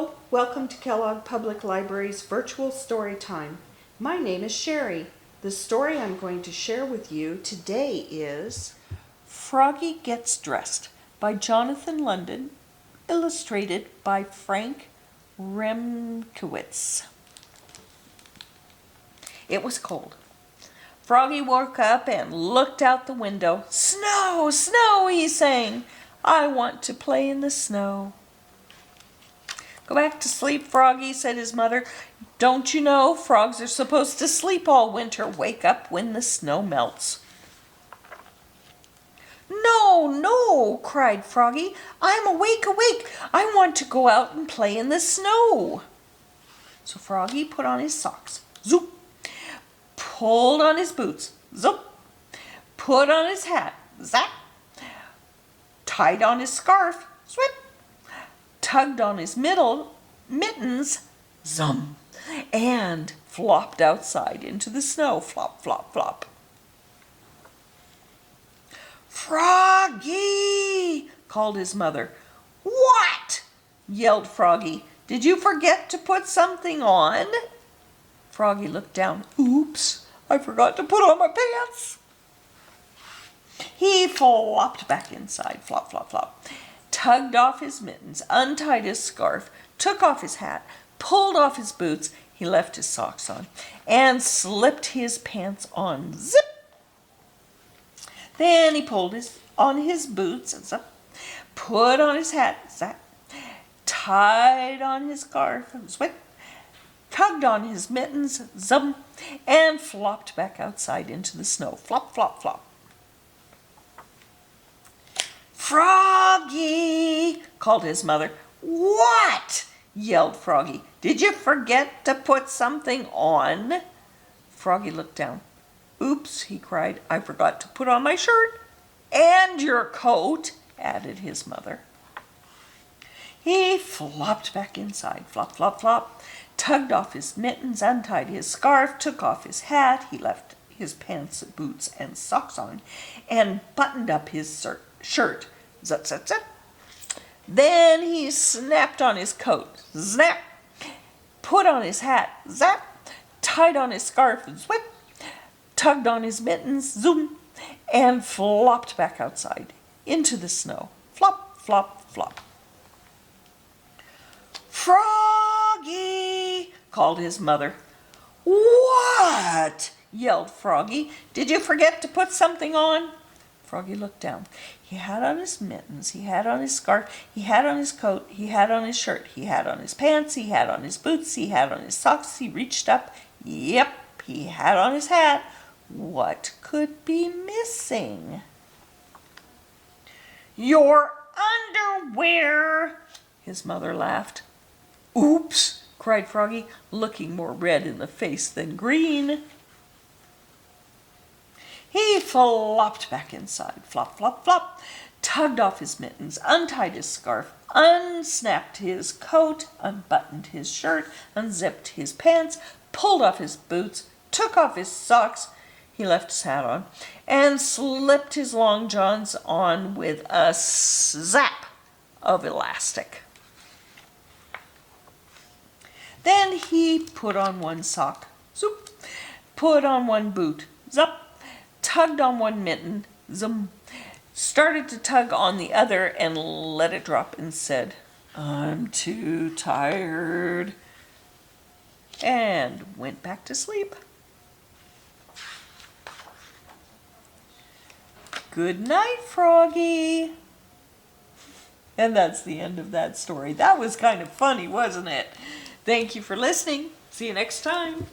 Hello, welcome to Kellogg Public Library's virtual story time. My name is Sherry. The story I'm going to share with you today is Froggy Gets Dressed by Jonathan London, illustrated by Frank Remkiewicz. It was cold. Froggy woke up and looked out the window. "Snow, snow," he sang. "I want to play in the snow." "Go back to sleep, Froggy," said his mother. "Don't you know frogs are supposed to sleep all winter? Wake up when the snow melts." "No, no," cried Froggy. "I'm awake, awake. I want to go out and play in the snow." So Froggy put on his socks. Zoop! Pulled on his boots. Zoop! Put on his hat. Zap! Tied on his scarf. Swip! Tugged on his mittens, zum, and flopped outside into the snow, flop, flop, flop. "Froggy!" called his mother. "What?" yelled Froggy. "Did you forget to put something on?" Froggy looked down. "Oops, I forgot to put on my pants." He flopped back inside, flop, flop, flop. Tugged off his mittens, untied his scarf, took off his hat, pulled off his boots. He left his socks on and slipped his pants on. Zip! Then he pulled on his boots and zip, put on his hat, zap, tied on his scarf and zwip, tugged on his mittens, zum, and flopped back outside into the snow. Flop, flop, flop. "Froggy!" called his mother. "What?" yelled Froggy. "Did you forget to put something on?" Froggy looked down. "Oops," he cried. "I forgot to put on my shirt." "And your coat," added his mother. He flopped back inside, flop, flop, flop, tugged off his mittens, untied his scarf, took off his hat. He left his pants, boots, and socks on, and buttoned up his shirt. Zut, zut, zut. Then he snapped on his coat. Snap! Put on his hat. Zap! Tied on his scarf. Zwip! Tugged on his mittens. Zoom! And flopped back outside into the snow. Flop, flop, flop. "Froggy!" called his mother. "What?" yelled Froggy. "Did you forget to put something on?" Froggy looked down. He had on his mittens, he had on his scarf, he had on his coat, he had on his shirt, he had on his pants, he had on his boots, he had on his socks. He reached up. Yep, he had on his hat. What could be missing? "Your underwear!" his mother laughed. "Oops!" cried Froggy, looking more red in the face than green. He flopped back inside, flop, flop, flop, tugged off his mittens, untied his scarf, unsnapped his coat, unbuttoned his shirt, unzipped his pants, pulled off his boots, took off his socks. He left his hat on, and slipped his long johns on with a zap of elastic. Then he put on one sock, zoop, put on one boot, zup, tugged on one mitten, zum, started to tug on the other and let it drop and said, "I'm too tired," and went back to sleep. Good night, Froggy. And that's the end of that story. That was kind of funny, wasn't it? Thank you for listening. See you next time.